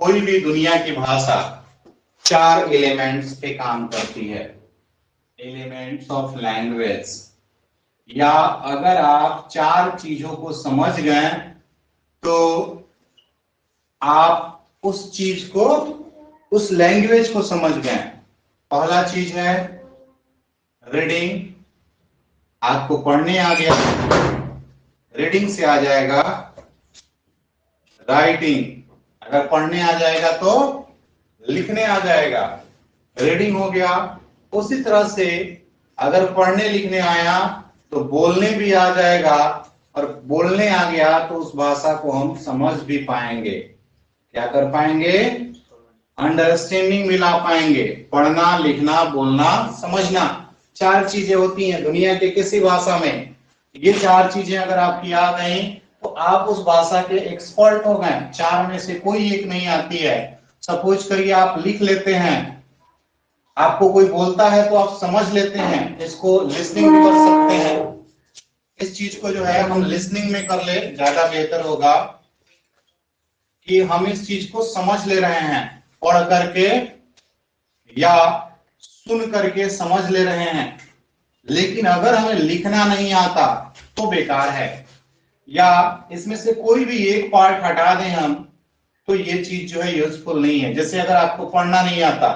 कोई भी दुनिया की भाषा 4 एलिमेंट्स पे काम करती है, एलिमेंट्स ऑफ लैंग्वेज। या अगर आप 4 चीजों को समझ गए तो आप उस चीज को, उस लैंग्वेज को समझ गए। पहला चीज है रीडिंग, आपको पढ़ने आ गया, रीडिंग से आ जाएगा राइटिंग, अगर पढ़ने आ जाएगा तो लिखने आ जाएगा, रीडिंग हो गया। उसी तरह से अगर पढ़ने लिखने आया तो बोलने भी आ जाएगा, और बोलने आ गया तो उस भाषा को हम समझ भी पाएंगे। क्या कर पाएंगे? अंडरस्टैंडिंग मिला पाएंगे। पढ़ना, लिखना, बोलना, समझना, 4 चीजें होती हैं दुनिया के किसी भाषा में। ये 4 चीजें अगर आपकी आ गई तो आप उस भाषा के एक्सपर्ट हो गए। 4 में से कोई एक नहीं आती है। सपोज करिए आप लिख लेते हैं, आपको कोई बोलता है तो आप समझ लेते हैं, इसको लिसनिंग भी कर सकते हैं। इस चीज को जो है हम लिसनिंग में कर ले, ज्यादा बेहतर होगा कि हम इस चीज को समझ ले रहे हैं, पढ़ करके या सुन करके समझ ले रहे हैं। लेकिन अगर हमें लिखना नहीं आता तो बेकार है, या इसमें से कोई भी एक पार्ट हटा दें हम तो ये चीज जो है यूजफुल नहीं है। जैसे अगर आपको पढ़ना नहीं आता,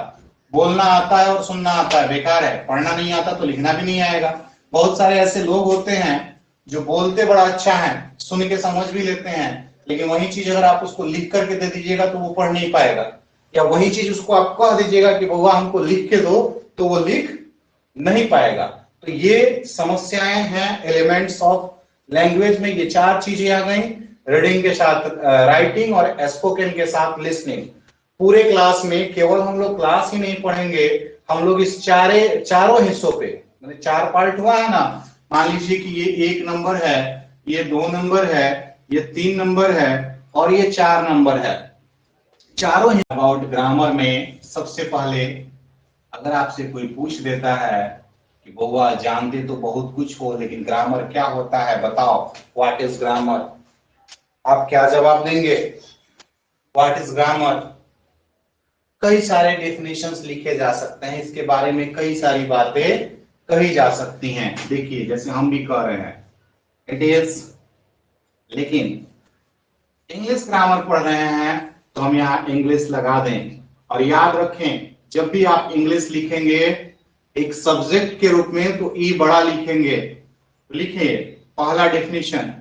बोलना आता है और सुनना आता है, बेकार है। पढ़ना नहीं आता तो लिखना भी नहीं आएगा। बहुत सारे ऐसे लोग होते हैं जो बोलते बड़ा अच्छा है, सुन के समझ भी लेते हैं, लेकिन वही चीज अगर आप उसको लिख करके दे दीजिएगा तो वो पढ़ नहीं पाएगा। या वही चीज उसको आप कह दीजिएगा कि बउआ हमको लिख के दो, तो वो लिख नहीं पाएगा। तो ये समस्याएं हैं एलिमेंट्स ऑफ लैंग्वेज में। ये 4 चीजें आ गई, रीडिंग के साथ राइटिंग और स्पोकन के साथ लिसनिंग। पूरे क्लास में केवल हम लोग क्लास ही नहीं पढ़ेंगे, हम लोग इस चारों हिस्सों पे, मतलब 4 पार्ट हुआ है ना। मान लीजिए कि ये 1 नंबर है, ये 2 नंबर है, ये 3 नंबर है और ये 4 नंबर है। चारों अबाउट ग्रामर में सबसे पहले अगर आपसे कोई पूछ देता है कि बउआ जानते तो बहुत कुछ हो, लेकिन ग्रामर क्या होता है बताओ, व्हाट इज ग्रामर, आप क्या जवाब देंगे? What is grammar? कई सारे डेफिनेशंस लिखे जा सकते हैं, इसके बारे में कई सारी बातें कही जा सकती हैं। देखिए जैसे हम भी कह रहे हैं इट इज, लेकिन इंग्लिश ग्रामर पढ़ रहे हैं तो हम यहाँ इंग्लिश लगा दें। और याद रखें जब भी आप इंग्लिश लिखेंगे एक सब्जेक्ट के रूप में तो ई बड़ा लिखेंगे। लिखिए पहला definition,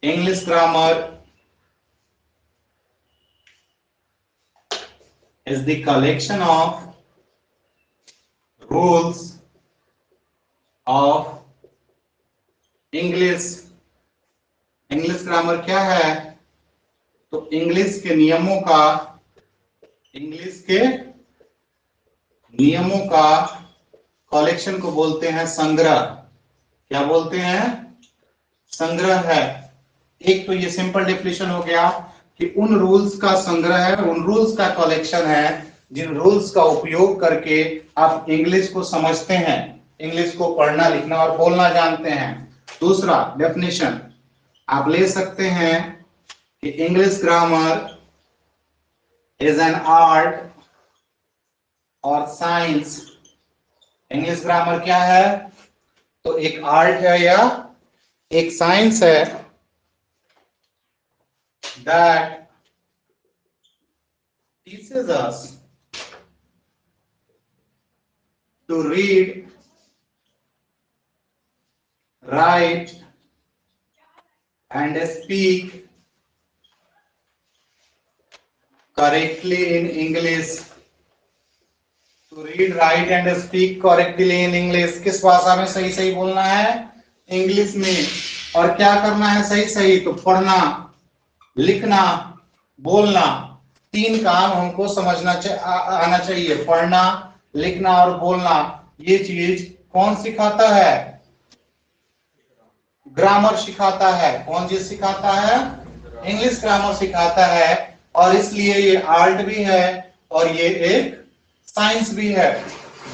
English grammar is the collection of rules of English। English grammar क्या है? तो इंग्लिश के नियमों का, इंग्लिश के नियमों का कलेक्शन को बोलते हैं संग्रह। क्या बोलते हैं? संग्रह है। एक तो ये सिंपल डेफिनेशन हो गया कि उन रूल्स का संग्रह है, उन रूल्स का कलेक्शन है जिन रूल्स का उपयोग करके आप इंग्लिश को समझते हैं, इंग्लिश को पढ़ना, लिखना और बोलना जानते हैं। दूसरा डेफिनेशन आप ले सकते हैं कि English grammar is an art और साइंस। इंग्लिश ग्रामर क्या है? तो एक आर्ट है या एक साइंस है that teaches us to read, write and speak correctly in English। To read, write and speak correctly in English। किस भाषा में सही सही बोलना है? इंग्लिश में। और क्या करना है सही सही? तो पढ़ना, लिखना, बोलना, 3 काम हमको समझना आना चाहिए। पढ़ना, लिखना और बोलना। ये चीज कौन सिखाता है? ग्रामर सिखाता है। कौन चीज सिखाता है? इंग्लिश ग्रामर सिखाता है। और इसलिए ये आर्ट भी है और ये एक साइंस भी है,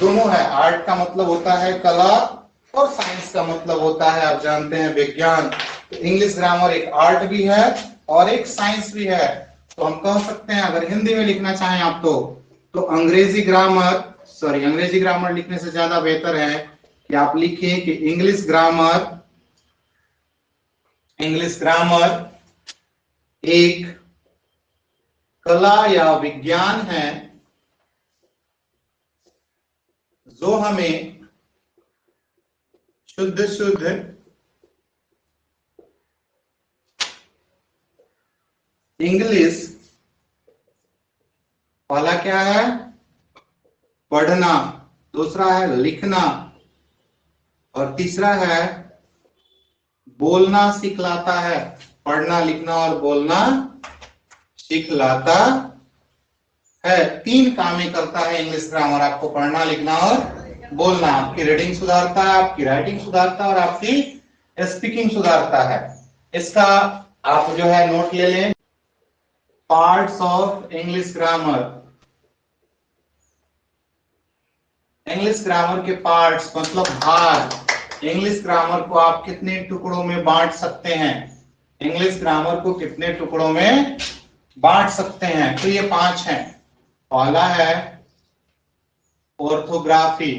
दोनों है। आर्ट का मतलब होता है कला और साइंस का मतलब होता है, आप जानते हैं, विज्ञान। तो इंग्लिश ग्रामर एक आर्ट भी है और एक साइंस भी है। तो हम कह सकते हैं, अगर हिंदी में लिखना चाहें आप तो अंग्रेजी ग्रामर लिखने से ज्यादा बेहतर है कि आप लिखिए कि इंग्लिश ग्रामर एक कला या विज्ञान है जो हमें शुद्ध इंग्लिश, पहला क्या है पढ़ना, दूसरा है लिखना और तीसरा है बोलना सिखलाता है। पढ़ना, लिखना और बोलना सिखलाता है। 3 काम ही करता है इंग्लिश ग्रामर, आपको पढ़ना, लिखना और बोलना। आपकी रीडिंग सुधारता है, आपकी राइटिंग सुधारता है और आपकी स्पीकिंग सुधारता है। इसका आप जो है नोट ले लें। Parts of English grammar, English grammar के पार्ट्स मतलब भाग। इंग्लिश ग्रामर को आप कितने टुकड़ों में बांट सकते हैं, इंग्लिश ग्रामर को कितने टुकड़ों में बांट सकते हैं? तो ये 5 हैं। पहला है ऑर्थोग्राफी,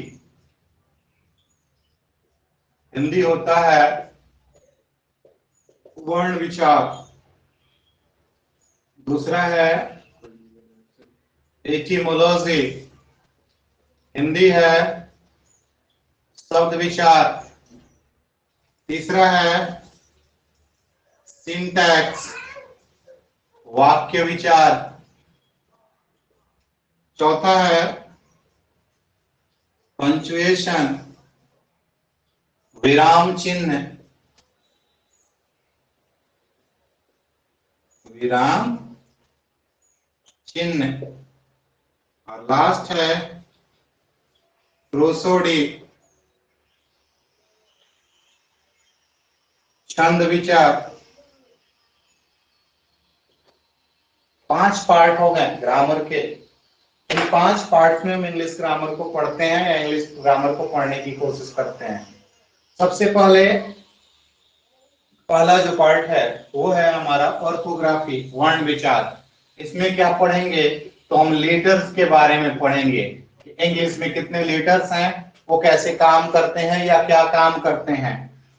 हिंदी होता है वर्ण विचार। दूसरा है एटिमोलॉजी, हिंदी है शब्द विचार। तीसरा है सिंटैक्स, वाक्य विचार। चौथा है पंक्चुएशन, विराम चिन्ह, विराम चिन्ह। और लास्ट है प्रोसोडी, छंद विचार। 5 पार्ट हो गए ग्रामर के। इन 5 पार्ट में हम इंग्लिश ग्रामर को पढ़ते हैं या इंग्लिश ग्रामर को पढ़ने की कोशिश करते हैं। सबसे पहला जो पार्ट है वो है हमारा ऑर्थोग्राफी, वर्ण विचार। इसमें क्या पढ़ेंगे? तो हम लेटर्स के बारे में पढ़ेंगे। इंग्लिश में कितने लेटर्स हैं, वो कैसे काम करते हैं या क्या काम करते हैं।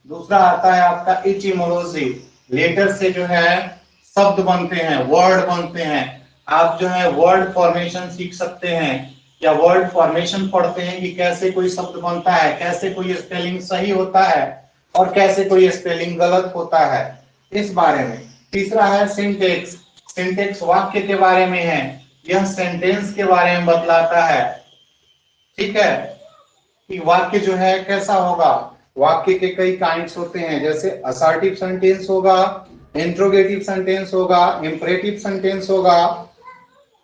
दूसरा आता है आपका एटिमोलॉजी, लेटर से जो है शब्द बनते हैं, वर्ड बनते हैं। आप जो है वर्ड फॉर्मेशन सीख सकते हैं या वर्ड फॉर्मेशन पढ़ते हैं कि कैसे कोई शब्द बनता है, कैसे कोई स्पेलिंग सही होता है और कैसे कोई स्पेलिंग गलत होता है, इस बारे में। तीसरा है सिंटेक्स, सिंटेक्स वाक्य के बारे में है, यह सेंटेंस के बारे में बतलाता है। ठीक है, कि वाक्य जो है कैसा होगा। वाक्य के कई काइंड्स होते हैं, जैसे असर्टिव सेंटेंस होगा, इंट्रोगेटिव सेंटेंस होगा, इंपरेटिव सेंटेंस होगा,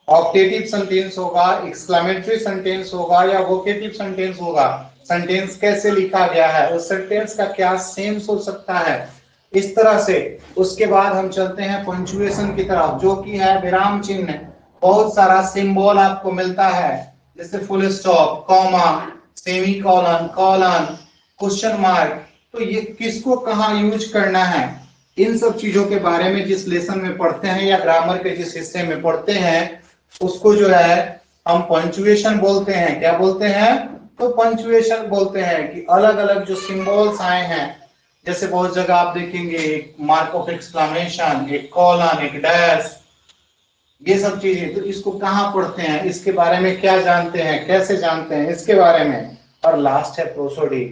ऑप्टेटिव सेंटेंस होगा, एक्सक्लेमेटरी सेंटेंस होगा या वोकेटिव सेंटेंस होगा। सेंटेंस कैसे लिखा गया है, उस सेंटेंस का क्या सेंस हो सकता है, इस तरह से। उसके बाद हम चलते हैं पंक्चुएशन की तरफ, जो कि है विराम चिन्ह। बहुत सारा सिंबल आपको मिलता है, जैसे full stop, comma, semi colon, colon, question mark. तो ये किसको कहाँ यूज करना है, इन सब चीजों के बारे में जिस लेसन में पढ़ते हैं या ग्रामर के जिस हिस्से में पढ़ते हैं, उसको जो है हम पंक्चुएशन बोलते हैं। क्या बोलते हैं? तो पंक्चुएशन बोलते हैं कि अलग अलग जो सिंबल्स आए हैं, जैसे बहुत जगह आप देखेंगे एक मार्क ऑफ एक्सक्लेमेशन, एक कॉलन, एक डैश, ये सब चीजें। तो इसको कहाँ पढ़ते हैं, इसके बारे में क्या जानते हैं, कैसे जानते हैं, इसके बारे में। और लास्ट है प्रोसोडी,